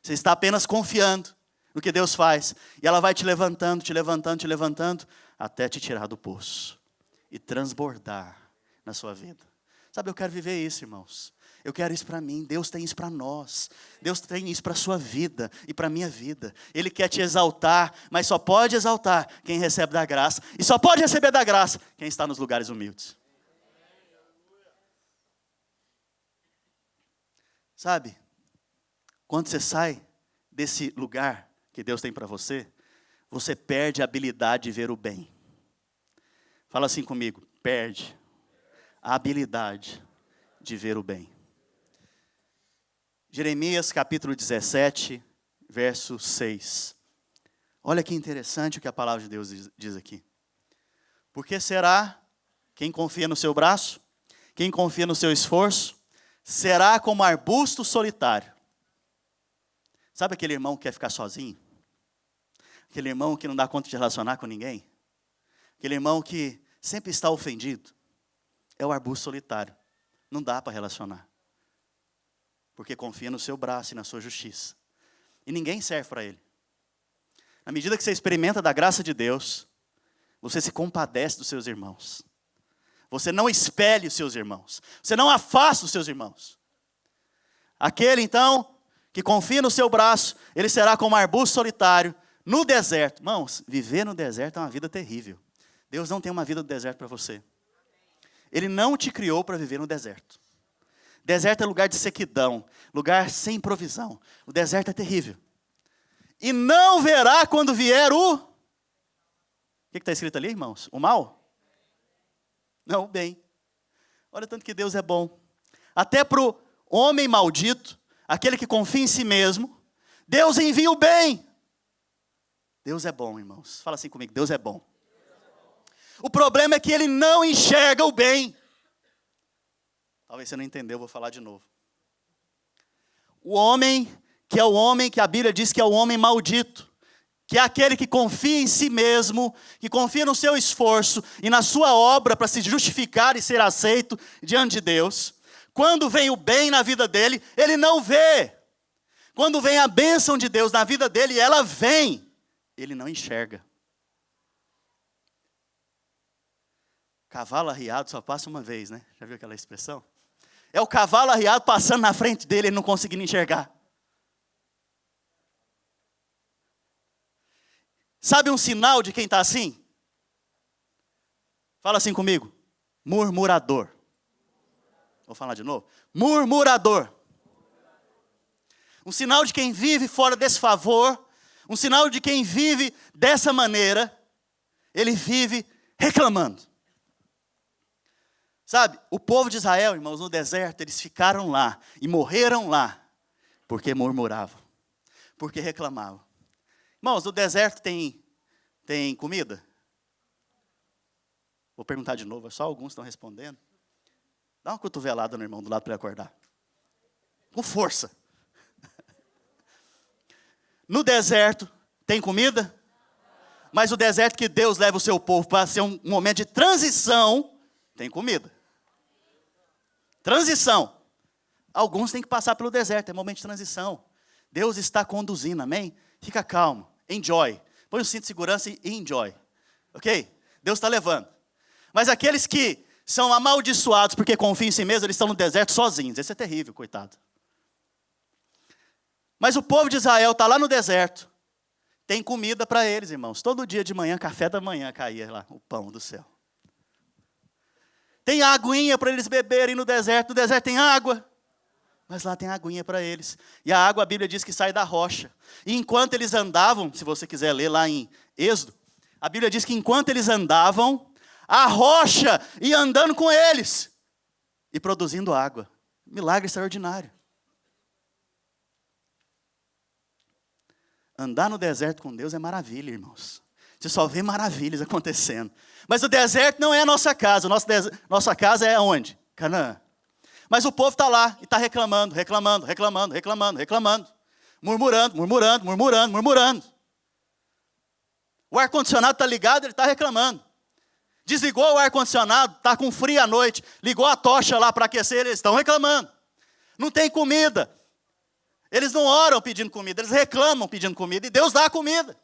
Você está apenas confiando no que Deus faz. E ela vai te levantando, te levantando, te levantando, até te tirar do poço. E transbordar na sua vida. Sabe, eu quero viver isso, irmãos. Eu quero isso para mim. Deus tem isso para nós. Deus tem isso para a sua vida e para a minha vida. Ele quer te exaltar, mas só pode exaltar quem recebe da graça. E só pode receber da graça quem está nos lugares humildes. Sabe, quando você sai desse lugar que Deus tem para você, você perde a habilidade de ver o bem. Fala assim comigo, perde a habilidade de ver o bem. Jeremias capítulo 17, verso 6. Olha que interessante o que a palavra de Deus diz aqui. Porque será quem confia no seu braço, quem confia no seu esforço, será como arbusto solitário. Sabe aquele irmão que quer ficar sozinho? Aquele irmão que não dá conta de relacionar com ninguém? Aquele irmão que sempre está ofendido? É o arbusto solitário. Não dá para relacionar. Porque confia no seu braço e na sua justiça. E ninguém serve para ele. Na medida que você experimenta da graça de Deus, você se compadece dos seus irmãos. Você não espelhe os seus irmãos. Você não afasta os seus irmãos. Aquele, então, que confia no seu braço, ele será como um arbusto solitário no deserto. Irmãos, viver no deserto é uma vida terrível. Deus não tem uma vida do deserto para você. Ele não te criou para viver no deserto. Deserto é lugar de sequidão, lugar sem provisão. O deserto é terrível. E não verá quando vier o... O que está escrito ali, irmãos? O mal? Não, o bem. Olha tanto que Deus é bom. Até para o homem maldito, aquele que confia em si mesmo, Deus envia o bem. Deus é bom, irmãos. Fala assim comigo, Deus é bom. O problema é que ele não enxerga o bem. Talvez você não entendeu, eu vou falar de novo. O homem, que é o homem que a Bíblia diz que é o homem maldito, que é aquele que confia em si mesmo, que confia no seu esforço e na sua obra para se justificar e ser aceito diante de Deus. Quando vem o bem na vida dele, ele não vê. Quando vem a bênção de Deus na vida dele, ela vem. Ele não enxerga. Cavalo arriado só passa uma vez, né? Já viu aquela expressão? É o cavalo arriado passando na frente dele, ele não conseguindo enxergar. Sabe um sinal de quem está assim? Fala assim comigo. Murmurador. Vou falar de novo. Murmurador. Um sinal de quem vive fora desse favor, um sinal de quem vive dessa maneira, ele vive reclamando. Sabe, o povo de Israel, irmãos, no deserto, eles ficaram lá e morreram lá, porque murmuravam, porque reclamavam. Irmãos, no deserto tem comida? Vou perguntar de novo, só alguns estão respondendo. Dá uma cotovelada no irmão do lado para ele acordar. Com força. No deserto, tem comida? Mas o deserto que Deus leva o seu povo para ser um momento de transição, tem comida. Transição. Alguns têm que passar pelo deserto, é momento de transição. Deus está conduzindo, amém? Fica calmo, enjoy. Põe o cinto de segurança e enjoy. Ok? Deus está levando. Mas aqueles que são amaldiçoados porque confiam em si mesmos, eles estão no deserto sozinhos. Esse é terrível, coitado. Mas o povo de Israel está lá no deserto. Tem comida para eles, irmãos. Todo dia de manhã, café da manhã, caía lá o pão do céu. Tem aguinha para eles beberem no deserto. No deserto tem água. Mas lá tem aguinha para eles. E a água, a Bíblia diz que sai da rocha. E enquanto eles andavam, se você quiser ler lá em Êxodo, a Bíblia diz que enquanto eles andavam, a rocha ia andando com eles. E produzindo água. Milagre extraordinário. Andar no deserto com Deus é maravilha, irmãos. Você só vê maravilhas acontecendo. Mas o deserto não é a nossa casa. Nossa casa é onde? Canaã. Mas o povo está lá e está reclamando. Murmurando. O ar-condicionado está ligado, ele está reclamando. Desligou o ar-condicionado, está com frio à noite. Ligou a tocha lá para aquecer, eles estão reclamando. Não tem comida. Eles não oram pedindo comida, eles reclamam pedindo comida. E Deus dá a comida.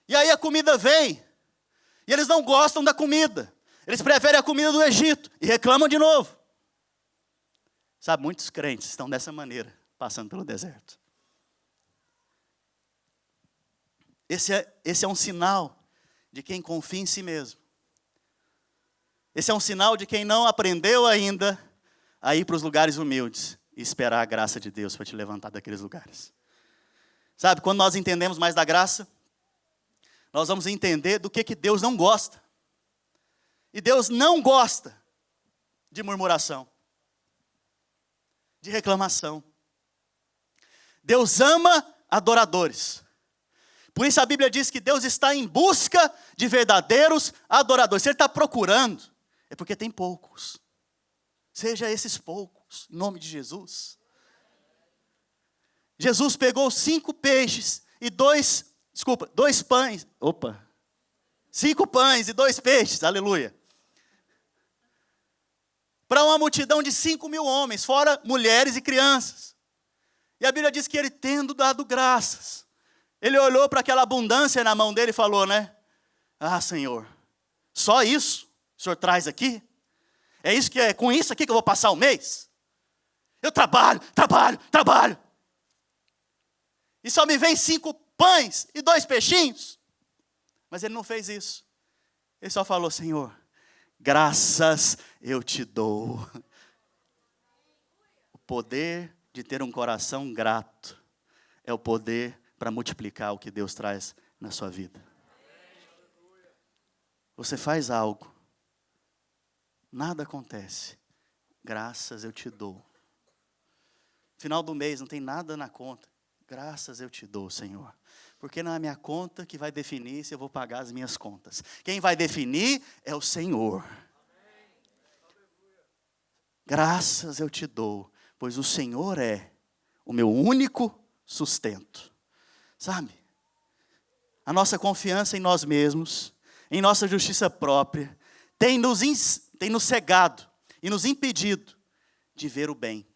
E aí a comida vem, e eles não gostam da comida. Eles preferem a comida do Egito, e reclamam de novo. Sabe, muitos crentes estão dessa maneira, passando pelo deserto. Esse é um sinal de quem confia em si mesmo. Esse é um sinal de quem não aprendeu ainda a ir para os lugares humildes e esperar a graça de Deus para te levantar daqueles lugares. Sabe, quando nós entendemos mais da graça, nós vamos entender do que Deus não gosta. E Deus não gosta de murmuração, de reclamação. Deus ama adoradores. Por isso a Bíblia diz que Deus está em busca de verdadeiros adoradores. Se Ele está procurando, é porque tem poucos. Seja esses poucos, em nome de Jesus. Jesus pegou 5 peixes e 2 pães. 5 pães e 2 peixes, aleluia. Para uma multidão de 5.000 homens, fora mulheres e crianças. E a Bíblia diz que ele, tendo dado graças, ele olhou para aquela abundância na mão dele e falou, né? Ah, Senhor, Só isso o senhor traz aqui? É isso que é com isso aqui que eu vou passar o mês? Eu trabalho. E só me vem 5 pães e 2 peixinhos. Mas ele não fez isso. Ele só falou: Senhor, graças eu te dou. O poder de ter um coração grato é o poder para multiplicar o que Deus traz na sua vida. Você faz algo, nada acontece. Graças eu te dou. Final do mês não tem nada na conta. Graças eu te dou, Senhor. Porque não é a minha conta que vai definir se eu vou pagar as minhas contas. Quem vai definir é o Senhor. Graças eu te dou, pois o Senhor é o meu único sustento. Sabe? A nossa confiança em nós mesmos, em nossa justiça própria, tem nos cegado e nos impedido de ver o bem.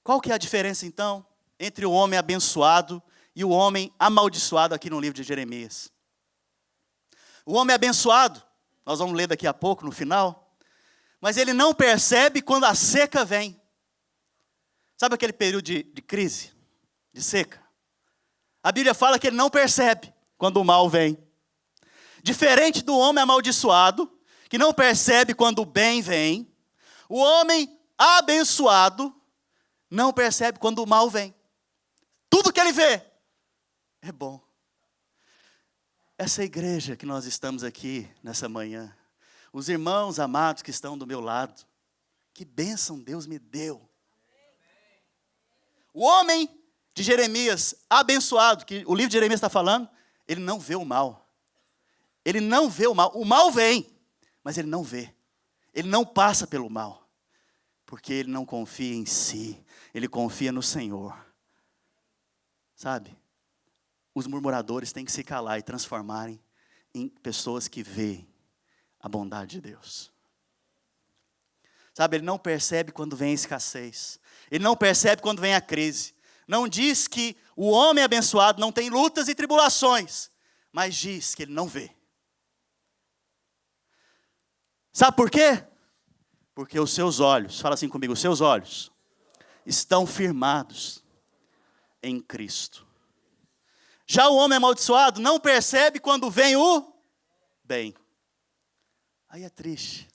Qual que é a diferença, então, entre o homem abençoado e o homem amaldiçoado aqui no livro de Jeremias? O homem abençoado, nós vamos ler daqui a pouco, no final, mas ele não percebe quando a seca vem. Sabe aquele período de crise, de seca? A Bíblia fala que ele não percebe quando o mal vem. Diferente do homem amaldiçoado, que não percebe quando o bem vem, o homem abençoado não percebe quando o mal vem. Tudo que ele vê é bom. Essa igreja que nós estamos aqui nessa manhã, os irmãos amados que estão do meu lado, que bênção Deus me deu. O homem de Jeremias, abençoado, que o livro de Jeremias está falando, ele não vê o mal. Ele não vê o mal. O mal vem, mas ele não vê. Ele não passa pelo mal. Porque ele não confia em si. Ele confia no Senhor. Sabe? Os murmuradores têm que se calar e transformarem em pessoas que veem a bondade de Deus. Sabe, ele não percebe quando vem a escassez. Ele não percebe quando vem a crise. Não diz que o homem abençoado não tem lutas e tribulações, mas diz que ele não vê. Sabe por quê? Porque os seus olhos, fala assim comigo, os seus olhos estão firmados em Cristo. Já o homem amaldiçoado não percebe quando vem o bem. Aí é triste.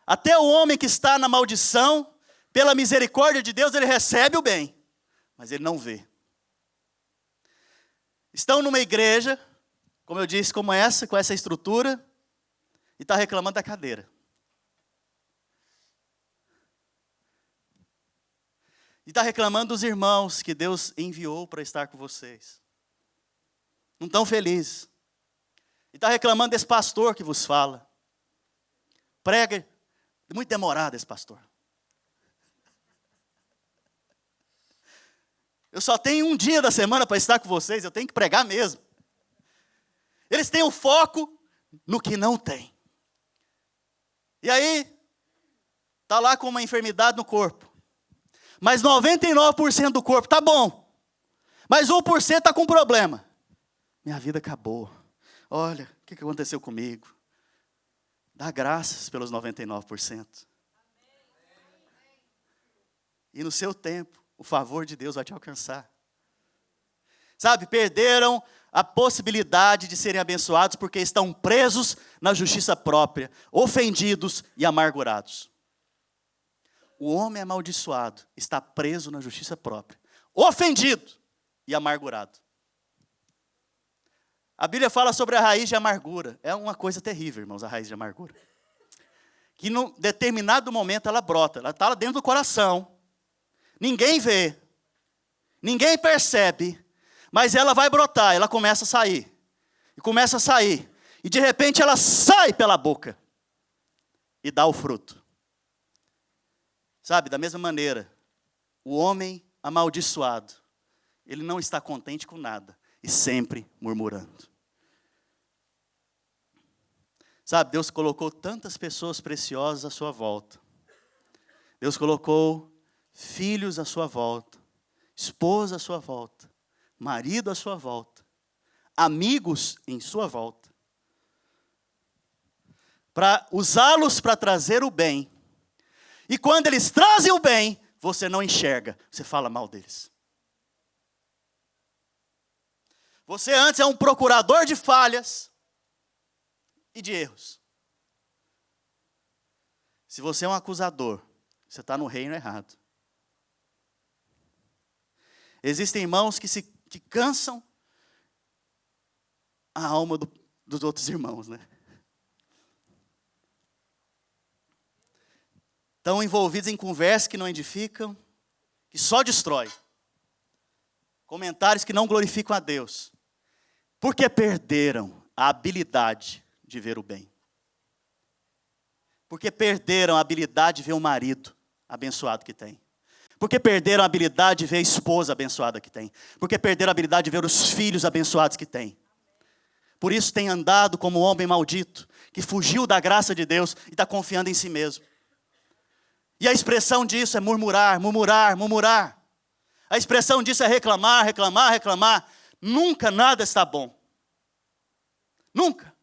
Até o homem que está na maldição, pela misericórdia de Deus, ele recebe o bem, mas ele não vê. Estão numa igreja, como eu disse, como essa, com essa estrutura, e está reclamando da cadeira. E está reclamando dos irmãos que Deus enviou para estar com vocês. Não estão felizes. E está reclamando desse pastor que vos fala. Prega, muito demorado esse pastor. Eu só tenho um dia da semana para estar com vocês, eu tenho que pregar mesmo. Eles têm o foco no que não tem. E aí, está lá com uma enfermidade no corpo. Mas 99% do corpo está bom. Mas 1% está com problema. Minha vida acabou. Olha, o que aconteceu comigo? Dá graças pelos 99%. E no seu tempo, o favor de Deus vai te alcançar. Sabe, perderam a possibilidade de serem abençoados porque estão presos na justiça própria, ofendidos e amargurados. O homem amaldiçoado está preso na justiça própria, ofendido e amargurado. A Bíblia fala sobre a raiz de amargura. É uma coisa terrível, irmãos, a raiz de amargura. Que num determinado momento ela brota, ela está lá dentro do coração. Ninguém vê, ninguém percebe, mas ela vai brotar, ela começa a sair. E começa a sair. E de repente ela sai pela boca e dá o fruto. Sabe, da mesma maneira, o homem amaldiçoado, ele não está contente com nada e sempre murmurando. Sabe, Deus colocou tantas pessoas preciosas à sua volta. Deus colocou filhos à sua volta, esposa à sua volta, marido à sua volta, amigos em sua volta, para usá-los para trazer o bem. E quando eles trazem o bem, você não enxerga, você fala mal deles. Você antes é um procurador de falhas e de erros. Se você é um acusador, você está no reino errado. Existem irmãos que cansam a alma dos outros irmãos, né? Estão envolvidos em conversas que não edificam, que só destrói. Comentários que não glorificam a Deus. Porque perderam a habilidade de ver o bem. Porque perderam a habilidade de ver o marido abençoado que tem. Porque perderam a habilidade de ver a esposa abençoada que tem. Porque perderam a habilidade de ver os filhos abençoados que tem. Por isso tem andado como um homem maldito, que fugiu da graça de Deus e está confiando em si mesmo. E a expressão disso é murmurar, murmurar, murmurar. A expressão disso é reclamar, reclamar, reclamar. Nunca nada está bom. Nunca.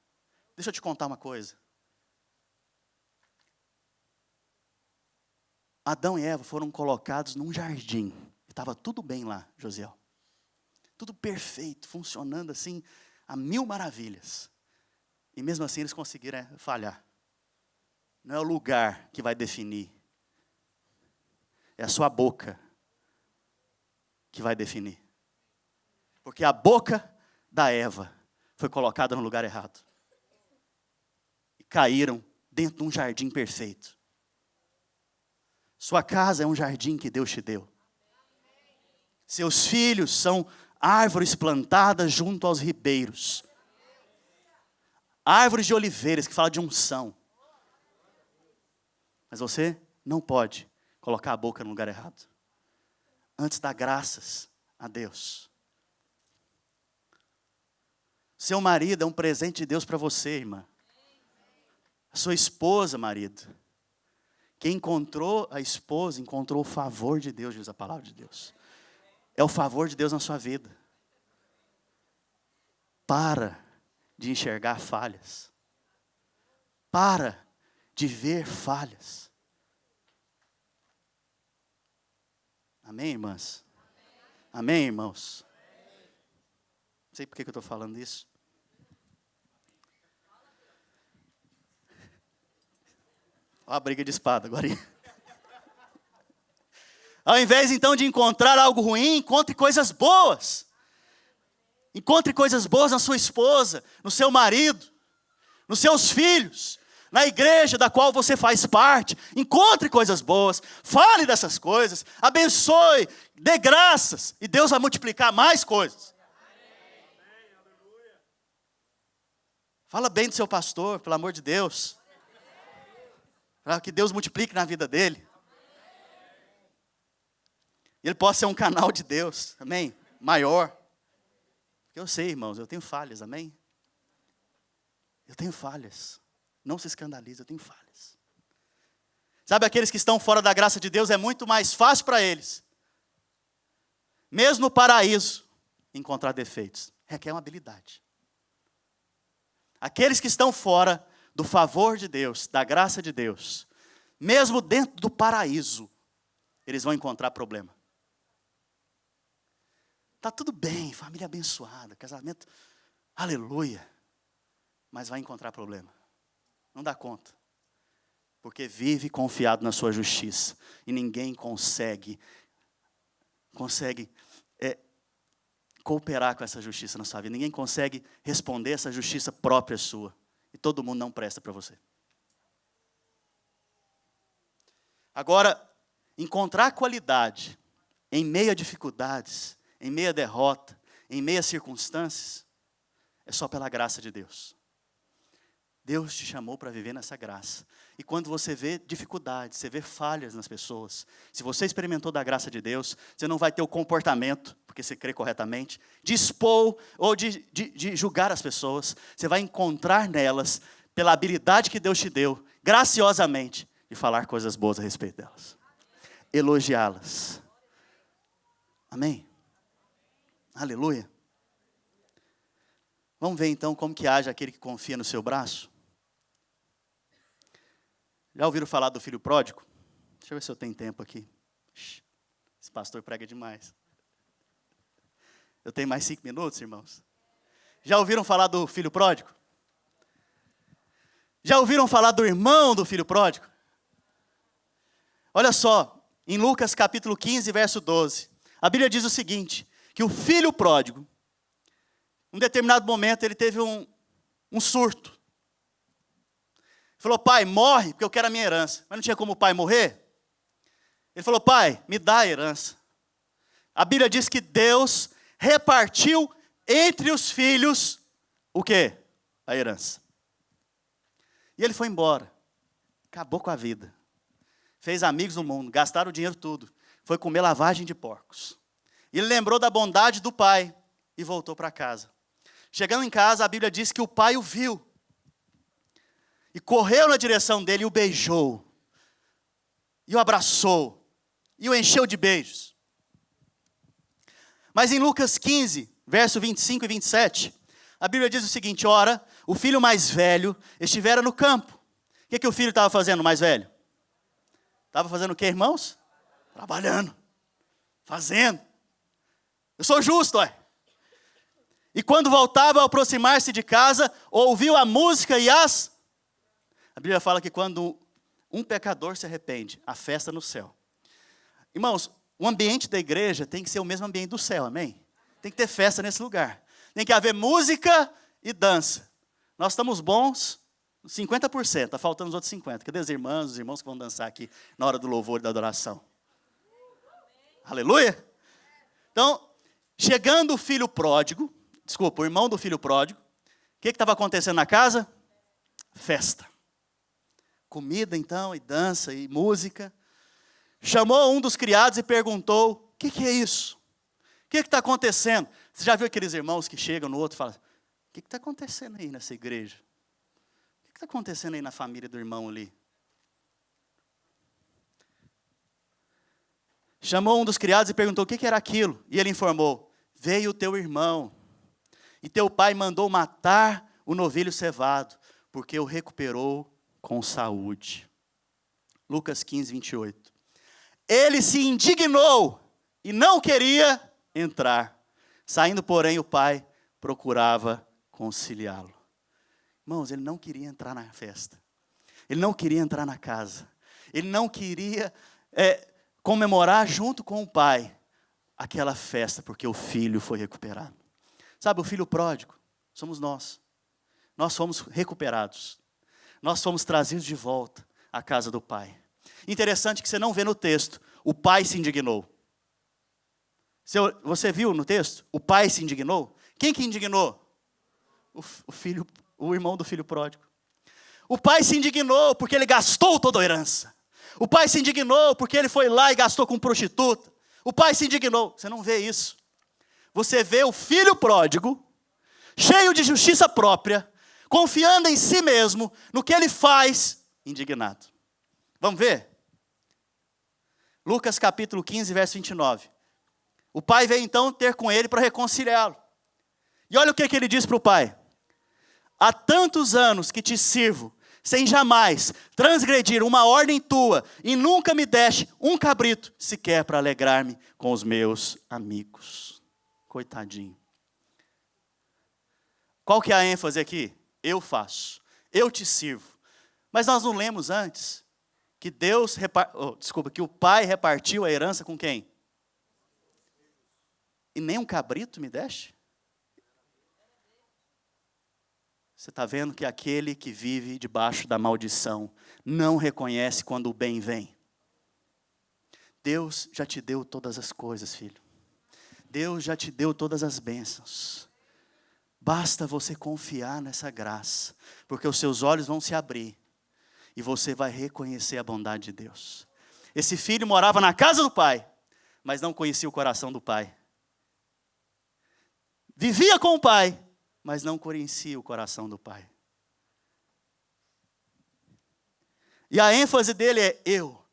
Deixa eu te contar uma coisa. Adão e Eva foram colocados num jardim. Estava tudo bem lá, Josiel. Tudo perfeito, funcionando assim, a mil maravilhas. E mesmo assim eles conseguiram falhar. Não é o lugar que vai definir. É a sua boca que vai definir. Porque a boca da Eva foi colocada no lugar errado. E caíram dentro de um jardim perfeito. Sua casa é um jardim que Deus te deu. Seus filhos são árvores plantadas junto aos ribeiros. Árvores de oliveiras, que fala de unção. Mas você não pode colocar a boca no lugar errado. Antes dá graças a Deus. Seu marido é um presente de Deus para você, irmã. A sua esposa, marido. Quem encontrou a esposa, encontrou o favor de Deus, diz a palavra de Deus. É o favor de Deus na sua vida. Para de enxergar falhas. Para de ver falhas. Amém, irmãs? Amém, irmãos? Não sei por que eu estou falando isso. Olha a briga de espada agora. Ao invés então de encontrar algo ruim, encontre coisas boas. Encontre coisas boas na sua esposa, no seu marido, nos seus filhos, na igreja da qual você faz parte. Encontre coisas boas, fale dessas coisas, abençoe, dê graças, e Deus vai multiplicar mais coisas. Fala bem do seu pastor, pelo amor de Deus. Para que Deus multiplique na vida dele. Ele possa ser um canal de Deus, amém? Maior. Eu sei, irmãos, eu tenho falhas, amém? Eu tenho falhas. Não se escandalize, eu tenho falhas. Sabe, aqueles que estão fora da graça de Deus, é muito mais fácil para eles, mesmo no paraíso, encontrar defeitos. Requer uma habilidade. Aqueles que estão fora do favor de Deus, da graça de Deus, mesmo dentro do paraíso, eles vão encontrar problema. Está tudo bem, família abençoada, casamento, aleluia. Mas vai encontrar problema. Não dá conta. Porque vive confiado na sua justiça. E ninguém consegue cooperar com essa justiça na sua vida. Ninguém consegue responder essa justiça própria sua. E todo mundo não presta para você. Agora, encontrar qualidade em meio a dificuldades, em meio a derrota, em meio a circunstâncias, é só pela graça de Deus. Deus te chamou para viver nessa graça. E quando você vê dificuldades, você vê falhas nas pessoas, se você experimentou da graça de Deus, você não vai ter o comportamento, porque você crê corretamente, de expor ou de julgar as pessoas. Você vai encontrar nelas, pela habilidade que Deus te deu, graciosamente, de falar coisas boas a respeito delas. Elogiá-las. Amém? Aleluia. Vamos ver então como que age aquele que confia no seu braço? Já ouviram falar do filho pródigo? Deixa eu ver se eu tenho tempo aqui. Esse pastor prega demais. Eu tenho mais 5 minutos, irmãos? Já ouviram falar do filho pródigo? Já ouviram falar do irmão do filho pródigo? Olha só, em Lucas capítulo 15, verso 12. A Bíblia diz o seguinte, que o filho pródigo, em um determinado momento, ele teve um surto. Ele falou, pai, morre, porque eu quero a minha herança. Mas não tinha como o pai morrer. Ele falou, pai, me dá a herança. A Bíblia diz que Deus repartiu entre os filhos, o quê? A herança. E ele foi embora. Acabou com a vida. Fez amigos no mundo, gastaram o dinheiro tudo. Foi comer lavagem de porcos. E ele lembrou da bondade do pai e voltou para casa. Chegando em casa, a Bíblia diz que o pai o viu. E correu na direção dele e o beijou. E o abraçou. E o encheu de beijos. Mas em Lucas 15, verso 25 e 27, a Bíblia diz o seguinte, ora, o filho mais velho estivera no campo. O que o filho estava fazendo, o mais velho? Estava fazendo o quê, irmãos? Trabalhando. Fazendo. Eu sou justo, ué. E quando voltava a aproximar-se de casa, ouviu a música e as... A Bíblia fala que quando um pecador se arrepende, a festa no céu. Irmãos, o ambiente da igreja tem que ser o mesmo ambiente do céu, amém? Tem que ter festa nesse lugar. Tem que haver música e dança. Nós estamos bons 50%, está faltando os outros 50%. Cadê os irmãos que vão dançar aqui na hora do louvor e da adoração? Aleluia! Então, chegando o filho pródigo, o irmão do filho pródigo, o que estava acontecendo na casa? Festa. Comida então, e dança, e música. Chamou um dos criados e perguntou, o que é isso? O que está acontecendo? Você já viu aqueles irmãos que chegam no outro e falam, o que está acontecendo aí nessa igreja? O que está acontecendo aí na família do irmão ali? Chamou um dos criados e perguntou o que era aquilo. E ele informou, veio o teu irmão, e teu pai mandou matar o novilho cevado, porque o recuperou com saúde. Lucas 15, 28. Ele se indignou e não queria entrar. Saindo, porém, o pai procurava conciliá-lo. Irmãos, ele não queria entrar na festa. Ele não queria entrar na casa. Ele não queria comemorar junto com o pai aquela festa, porque o filho foi recuperado. Sabe, o filho pródigo somos nós. Nós fomos recuperados. Nós fomos trazidos de volta à casa do pai. Interessante que você não vê no texto, o pai se indignou. Você viu no texto? O pai se indignou? Quem que indignou? O irmão do filho pródigo. O pai se indignou porque ele gastou toda a herança. O pai se indignou porque ele foi lá e gastou com prostituta. O pai se indignou. Você não vê isso. Você vê o filho pródigo, cheio de justiça própria, confiando em si mesmo, no que ele faz, indignado. Vamos ver? Lucas capítulo 15, verso 29. O pai veio então ter com ele para reconciliá-lo. E olha o que ele diz para o pai. Há tantos anos que te sirvo, sem jamais transgredir uma ordem tua, e nunca me deste um cabrito, sequer para alegrar-me com os meus amigos. Coitadinho. Qual que é a ênfase aqui? Eu faço, eu te sirvo. Mas nós não lemos antes que que o pai repartiu a herança com quem? E nem um cabrito me deste? Você está vendo que aquele que vive debaixo da maldição não reconhece quando o bem vem. Deus já te deu todas as coisas, filho. Deus já te deu todas as bênçãos. Basta você confiar nessa graça, porque os seus olhos vão se abrir e você vai reconhecer a bondade de Deus. Esse filho morava na casa do pai, mas não conhecia o coração do pai. Vivia com o pai, mas não conhecia o coração do pai. E a ênfase dele é eu.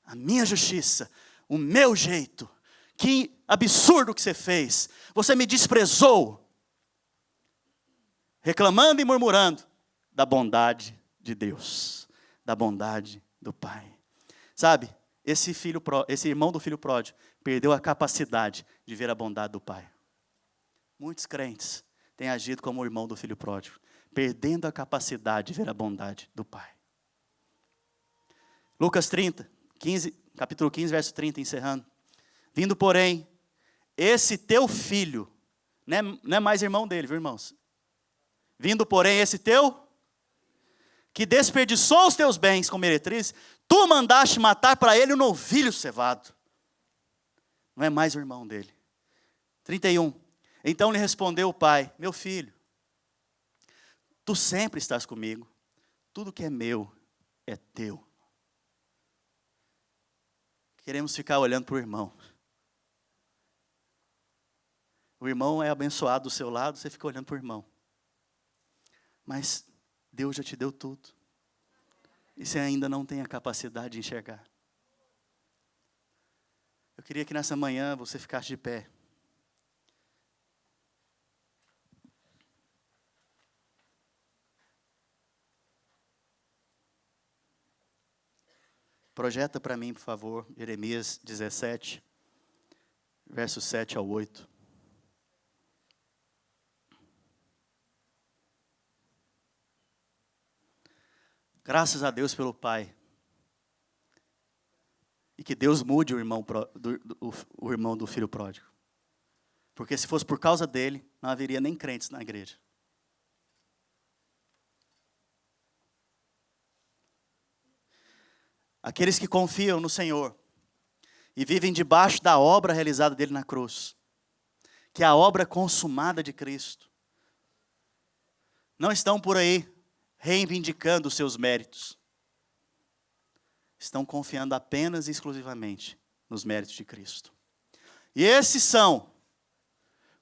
A minha justiça, o meu jeito. Que absurdo que você fez. Você me desprezou. Reclamando e murmurando da bondade de Deus, da bondade do Pai. Sabe, esse irmão do filho pródigo perdeu a capacidade de ver a bondade do Pai. Muitos crentes têm agido como o irmão do filho pródigo, perdendo a capacidade de ver a bondade do Pai. Lucas 30, capítulo 15, verso 30, encerrando. Vindo, porém, esse teu filho, não é mais irmão dele, viu, irmãos? Vindo, porém, esse teu, que desperdiçou os teus bens com meretrizes, tu mandaste matar para ele um novilho cevado. Não é mais o irmão dele. 31. Então lhe respondeu o pai: meu filho, tu sempre estás comigo, tudo que é meu é teu. Queremos ficar olhando para o irmão. O irmão é abençoado do seu lado, você fica olhando para o irmão. Mas Deus já te deu tudo. E você ainda não tem a capacidade de enxergar. Eu queria que nessa manhã você ficasse de pé. Projeta para mim, por favor, Jeremias 17, versos 7 ao 8. Graças a Deus pelo Pai. E que Deus mude o irmão do filho pródigo. Porque se fosse por causa dele, não haveria nem crentes na igreja. Aqueles que confiam no Senhor e vivem debaixo da obra realizada dele na cruz, que é a obra consumada de Cristo, não estão por aí reivindicando os seus méritos. Estão confiando apenas e exclusivamente nos méritos de Cristo. E esses são,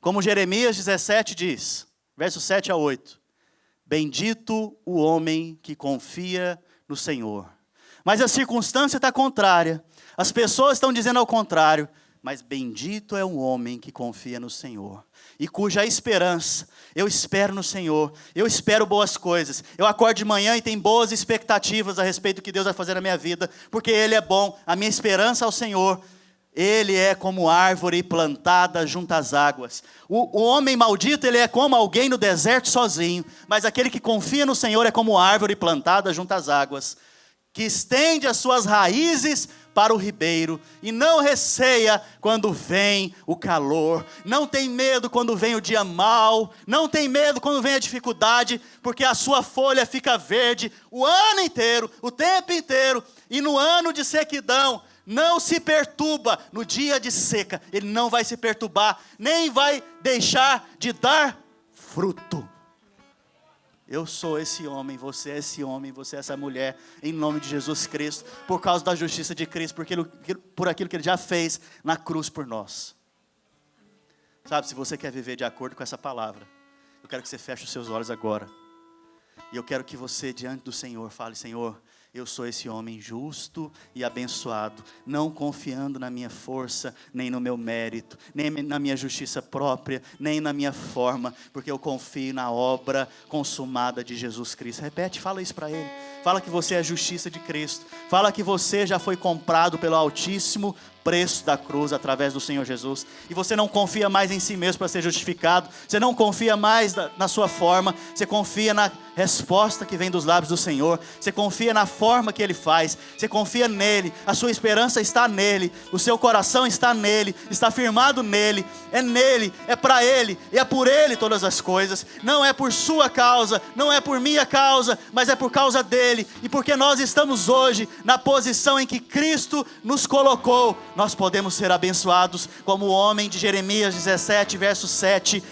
como Jeremias 17 diz, versos 7 a 8, bendito o homem que confia no Senhor. Mas a circunstância está contrária, as pessoas estão dizendo ao contrário, mas bendito é o homem que confia no Senhor, e cuja esperança, eu espero no Senhor, eu espero boas coisas, eu acordo de manhã e tenho boas expectativas a respeito do que Deus vai fazer na minha vida, porque Ele é bom, a minha esperança ao Senhor, Ele é como árvore plantada junto às águas. O homem maldito, ele é como alguém no deserto sozinho, mas aquele que confia no Senhor é como árvore plantada junto às águas, que estende as suas raízes para o ribeiro, e não receia quando vem o calor, não tem medo quando vem o dia mau, não tem medo quando vem a dificuldade, porque a sua folha fica verde o ano inteiro, o tempo inteiro, e no ano de sequidão, não se perturba, no dia de seca, ele não vai se perturbar, nem vai deixar de dar fruto. Eu sou esse homem, você é esse homem, você é essa mulher, em nome de Jesus Cristo, por causa da justiça de Cristo, por aquilo que Ele já fez na cruz por nós. Sabe, se você quer viver de acordo com essa palavra, eu quero que você feche os seus olhos agora. E eu quero que você, diante do Senhor, fale: Senhor, eu sou esse homem justo e abençoado, não confiando na minha força, nem no meu mérito, nem na minha justiça própria, nem na minha forma, porque eu confio na obra consumada de Jesus Cristo. Repete, fala isso para Ele. Fala que você é a justiça de Cristo. Fala que você já foi comprado pelo altíssimo preço da cruz através do Senhor Jesus. E você não confia mais em si mesmo para ser justificado. Você não confia mais na sua forma. Você confia na resposta que vem dos lábios do Senhor. Você confia na forma que Ele faz. Você confia nele. A sua esperança está nele. O seu coração está nele. Está firmado nele. É nele. É para Ele. E é por Ele todas as coisas. Não é por sua causa. Não é por minha causa. Mas é por causa dele. E porque nós estamos hoje na posição em que Cristo nos colocou, nós podemos ser abençoados como o homem de Jeremias 17, verso 7.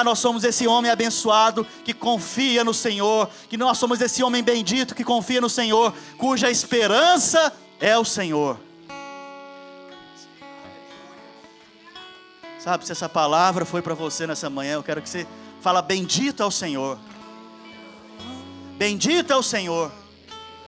Nós somos esse homem abençoado que confia no Senhor, que nós somos esse homem bendito que confia no Senhor, cuja esperança é o Senhor. Sabe, se essa palavra foi para você nessa manhã, eu quero que você fale: bendito é o Senhor. Bendito é o Senhor.